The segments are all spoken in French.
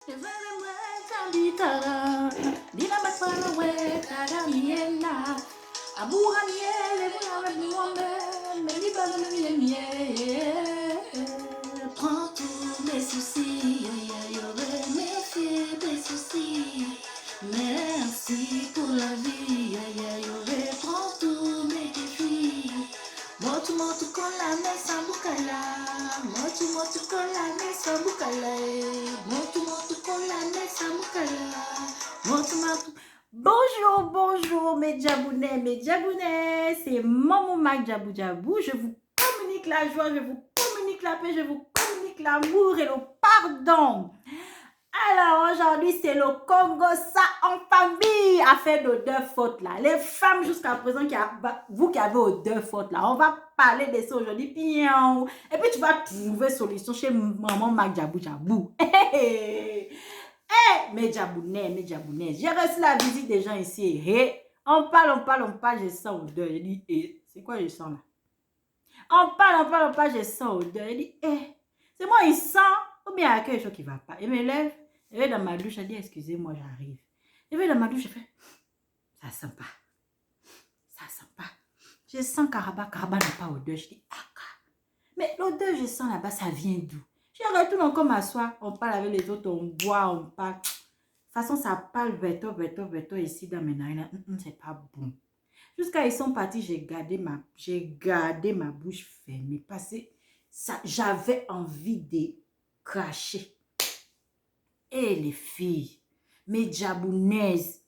Prends tous mes soucis, merci des soucis. Merci pour la vie, prends tous mes défis. Motu motu kola mesa bukala, motu kola mesa bukala, motu kola mesa bukala, motu. Bonjour, bonjour mes Djabounais, c'est Maman Mac Djabou Djabou. Je vous communique la joie, je vous communique la paix, je vous communique l'amour et le pardon. Alors aujourd'hui c'est le Congo ça en famille, affaire de deux fautes là. Les femmes jusqu'à présent, vous qui avez aux deux fautes là, on va parler de ça aujourd'hui. Et puis tu vas trouver solution chez Maman Mac Djabou Djabou. Mes Djabounais, j'ai reçu la visite des gens ici. On parle, je sens odeur. Je dis, c'est quoi je sens là? On parle, je sens odeur. Je dis, c'est moi il sent, ou bien il y a quelque chose qui ne va pas. Il me lève, je vais dans ma douche, je dis, excusez-moi, j'arrive. Je vais dans ma douche, je fais, ça sent pas. Je sens Karaba n'a pas odeur. Je dis, mais l'odeur je sens là-bas, ça vient d'où? Je retourne encore m'asseoir, on parle avec les autres, on boit, on parle. De toute façon, ça parle veto ici dans mes narines. C'est pas bon. Jusqu'à ils sont partis, j'ai gardé ma bouche fermée parce que j'avais envie de cracher. Et les filles, mes Djabounaises,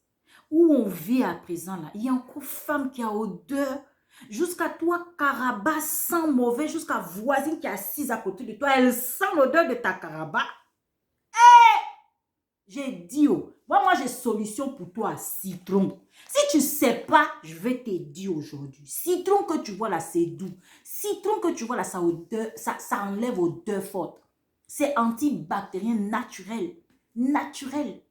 où on vit à présent là, il y a encore femme qui a odeur. Jusqu'à toi, Karaba sent mauvais, jusqu'à voisine qui est assise à côté de toi, elle sent l'odeur de ta Karaba. J'ai dit, moi j'ai solution pour toi, citron. Si tu ne sais pas, je vais te dire aujourd'hui. Citron que tu vois là, c'est doux. Citron que tu vois là, ça enlève odeur forte. C'est antibactérien naturel. Naturel.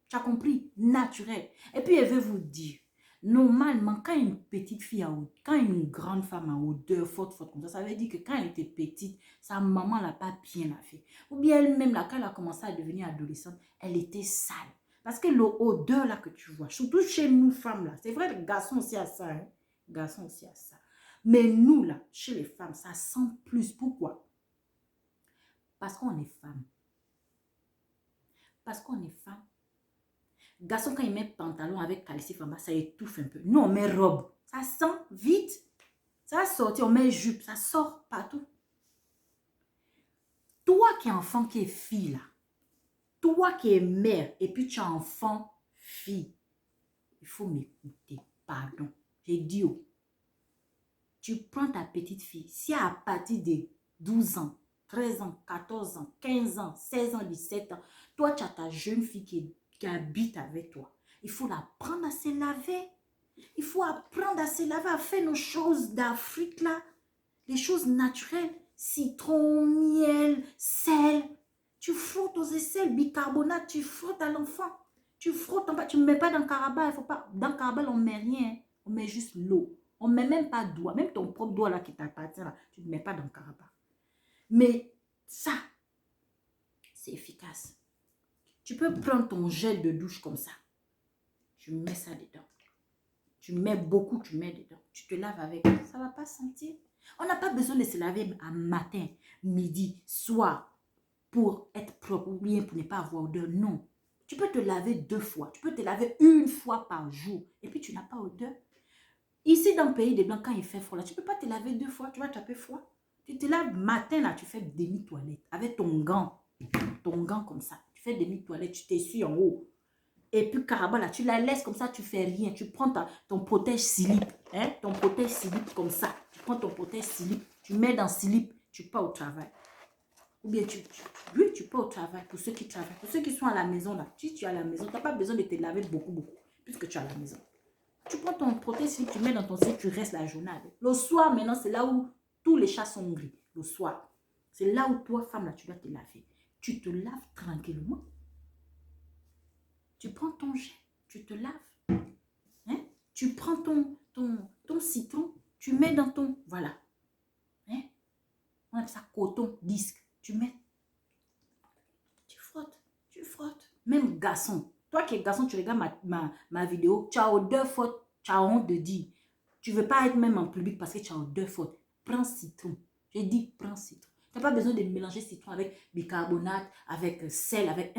Tu as compris? Naturel. Et puis, je vais vous dire, normalement, quand une petite fille quand une grande femme a odeur forte comme ça veut dire que quand elle était petite, sa maman l'a pas bien la fait. Ou bien elle-même, là, quand elle a commencé à devenir adolescente, elle était sale. Parce que l'odeur là que tu vois, surtout chez nous femmes là, c'est vrai, les garçons aussi à ça, hein? Garçons aussi à ça. Mais nous là, chez les femmes, ça sent plus. Pourquoi? Parce qu'on est femme. Parce qu'on est femme. Garçon, quand il met pantalon avec calcif en bas, ça étouffe un peu. Nous, on met robe. Ça sent vite. Ça sort. On met jupe. Ça sort partout. Toi qui es enfant, qui es fille là, toi qui es mère et puis tu as enfant, fille, il faut m'écouter. Pardon. J'ai dit, tu prends ta petite fille. Si à partir de 12 ans, 13 ans, 14 ans, 15 ans, 16 ans, 17 ans, toi tu as ta jeune fille qui habite avec toi. Il faut l'apprendre à se laver. Il faut apprendre à se laver, à faire nos choses d'Afrique là. Les choses naturelles. Citron, miel, sel. Tu frottes aux aisselles, bicarbonate, tu frottes à l'enfant. Tu frottes en bas, tu ne mets pas dans le carabal. Dans le carabal, on ne met rien. On met juste l'eau. On ne met même pas de doigt. Même ton propre doigt là qui t'appartient là, tu ne mets pas dans le carabal. Mais ça, c'est efficace. Tu peux prendre ton gel de douche comme ça. Tu mets ça dedans. Tu mets beaucoup, tu mets dedans. Tu te laves avec. Ça ne va pas sentir. On n'a pas besoin de se laver à matin, midi, soir pour être propre ou bien pour ne pas avoir odeur. Non. Tu peux te laver 2 fois. Tu peux te laver 1 fois par jour. Et puis tu n'as pas odeur. Ici dans le pays des Blancs, quand il fait froid, là, tu ne peux pas te laver 2 fois. Tu vas taper froid. Tu te laves matin, là, tu fais demi-toilette avec ton gant. Ton gant comme ça. Tu fais demi-toilette, tu t'essuies en haut. Et puis carrément là, tu la laisses comme ça, tu fais rien. Tu prends ton protège-slip, hein, ton protège-slip comme ça. Tu prends ton protège-slip, tu mets dans slip, tu pars au travail. Ou bien tu pars au travail pour ceux qui travaillent. Pour ceux qui sont à la maison là, si tu es à la maison, tu n'as pas besoin de te laver beaucoup, puisque tu es à la maison. Tu prends ton protège-slip, tu mets dans ton slip, tu restes la journée avec. Le soir maintenant, c'est là où tous les chats sont gris. Le soir. C'est là où toi, femme là, tu dois te laver. Tu te laves tranquillement. Tu prends ton jet, tu te laves. Hein? Tu prends ton citron, tu mets dans ton... Voilà. Hein? On appelle ça coton, disque. Tu mets. Tu Tu frottes. Même garçon. Toi qui es garçon, tu regardes ma vidéo, tu as odeur forte, tu as honte de dire. Tu ne veux pas être même en public parce que tu as odeur forte. Prends citron. J'ai dit, prends citron. Tu n'as pas besoin de mélanger citron avec bicarbonate, avec sel, avec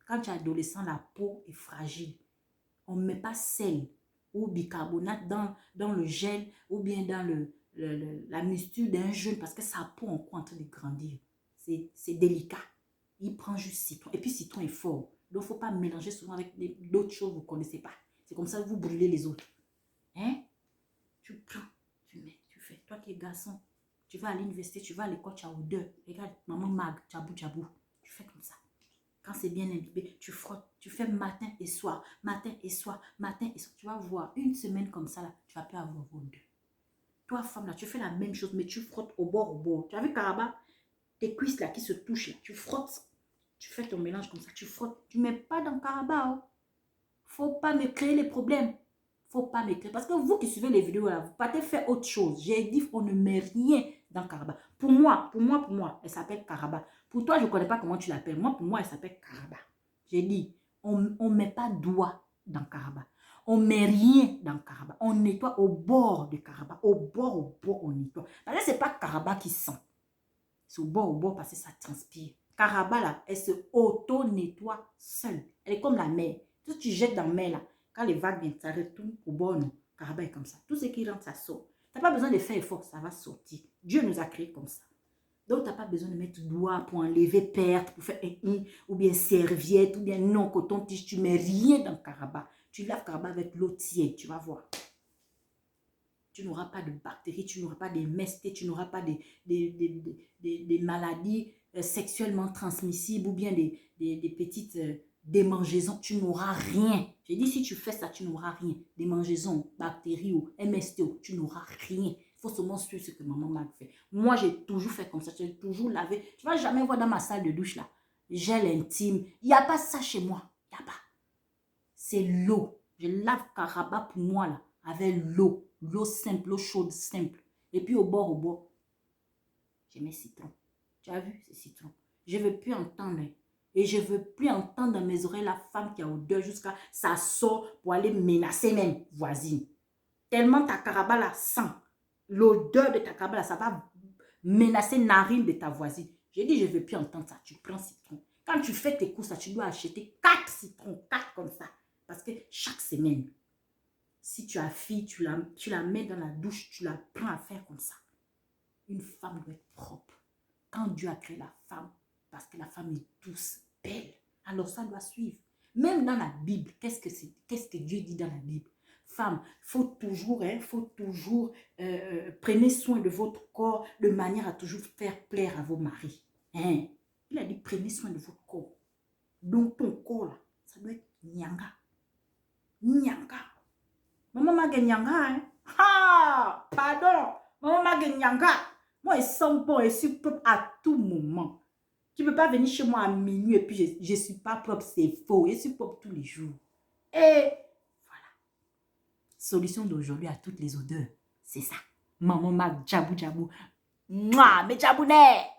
Quand tu es adolescent, la peau est fragile. On ne met pas sel ou bicarbonate dans le gel ou bien dans la mixture d'un jeune parce que sa peau est en train de grandir. C'est délicat. Il prend juste citron. Et puis citron est fort. Donc, il ne faut pas mélanger souvent avec d'autres choses que vous ne connaissez pas. C'est comme ça que vous brûlez les autres. Hein? Tu prends, tu mets, tu fais. Toi qui es garçon, tu vas à l'université, tu vas à l'école, tu as odeur. Regarde, maman mag, tchabou, tchabou. Tu fais comme ça. Quand c'est bien imbibé, tu frottes. Tu fais matin et soir, matin et soir, matin et soir. Tu vas voir, une semaine comme ça, là, tu vas plus avoir odeur. Toi, femme, là, tu fais la même chose, mais tu frottes au bord, au bord. Tu as vu, Karaba? Tes cuisses, là, qui se touchent, là. Tu frottes. Tu fais ton mélange comme ça, tu frottes. Tu ne mets pas dans Karaba. Oh. Faut pas me créer les problèmes. Faut pas me créer. Parce que vous qui suivez les vidéos là, vous partez faire autre chose. J'ai dit on ne met rien dans Karaba. Pour moi, elle s'appelle Karaba. Pour toi, je ne connais pas comment tu l'appelles. Moi, pour moi, elle s'appelle Karaba. J'ai dit, on ne met pas doigt dans Karaba. On ne met rien dans Karaba. On nettoie au bord de Karaba. Au bord, on nettoie. Parce que ce n'est pas Karaba qui sent. C'est au bord parce que ça transpire. Karaba, là, elle se auto-nettoie seule. Elle est comme la mer. Si tu jettes dans la mer, là, quand les vagues viennent, ça retourne au bord, non. Karaba est comme ça. Tout ce qui rentre, ça sort. Tu n'as pas besoin de faire effort, ça va sortir. Dieu nous a créés comme ça. Donc, tu n'as pas besoin de mettre doigt pour enlever perte, pour faire ou bien serviette, ou bien non, coton-tige. Tu ne mets rien dans Karaba. Tu laves Karaba avec l'eau tiède, tu vas voir. Tu n'auras pas de bactéries, tu n'auras pas des MST, tu n'auras pas des maladies sexuellement transmissibles ou bien des petites démangeaisons. Tu n'auras rien. J'ai dit, si tu fais ça, tu n'auras rien. Démangeaisons, bactéries ou MST, tu n'auras rien. Il faut seulement suivre ce que maman m'a fait. Moi, j'ai toujours fait comme ça. J'ai toujours lavé. Tu ne vas jamais voir dans ma salle de douche là. Gel intime. Il n'y a pas ça chez moi. Il n'y a pas. C'est l'eau. Je lave Karaba pour moi là, avec l'eau. L'eau simple, l'eau chaude simple. Et puis au bord, je mets citron. Tu as vu, c'est citron. Je ne veux plus entendre. Et je ne veux plus entendre dans mes oreilles la femme qui a odeur jusqu'à ça sort pour aller menacer même voisine. Tellement ta Karaba là sent. L'odeur de ta Karaba là, ça va menacer narine de ta voisine. J'ai dit, je ne veux plus entendre ça. Tu prends citron. Quand tu fais tes courses, tu dois acheter 4 citrons, 4 comme ça. Parce que chaque semaine, si tu as fille, tu la mets dans la douche, tu la prends à faire comme ça. Une femme doit être propre. Quand Dieu a créé la femme, parce que la femme est douce, belle, alors ça doit suivre. Même dans la Bible, qu'est-ce que Dieu dit dans la Bible? Femme, faut toujours, prenez soin de votre corps de manière à toujours faire plaire à vos maris. Hein? Il a dit, prenez soin de votre corps. Donc ton corps, là, ça doit être nyanga. Nyanga. Maman m'a gagné nyanga, hein? Ah! Pardon! Maman m'a gagné nyanga. Moi, je sens bon et je suis propre à tout moment. Tu ne peux pas venir chez moi à minuit et puis je ne suis pas propre, c'est faux. Je suis propre tous les jours. Et voilà. Solution d'aujourd'hui à toutes les odeurs, c'est ça. Maman m'a djabou djabou. Mouah, mais djabounet!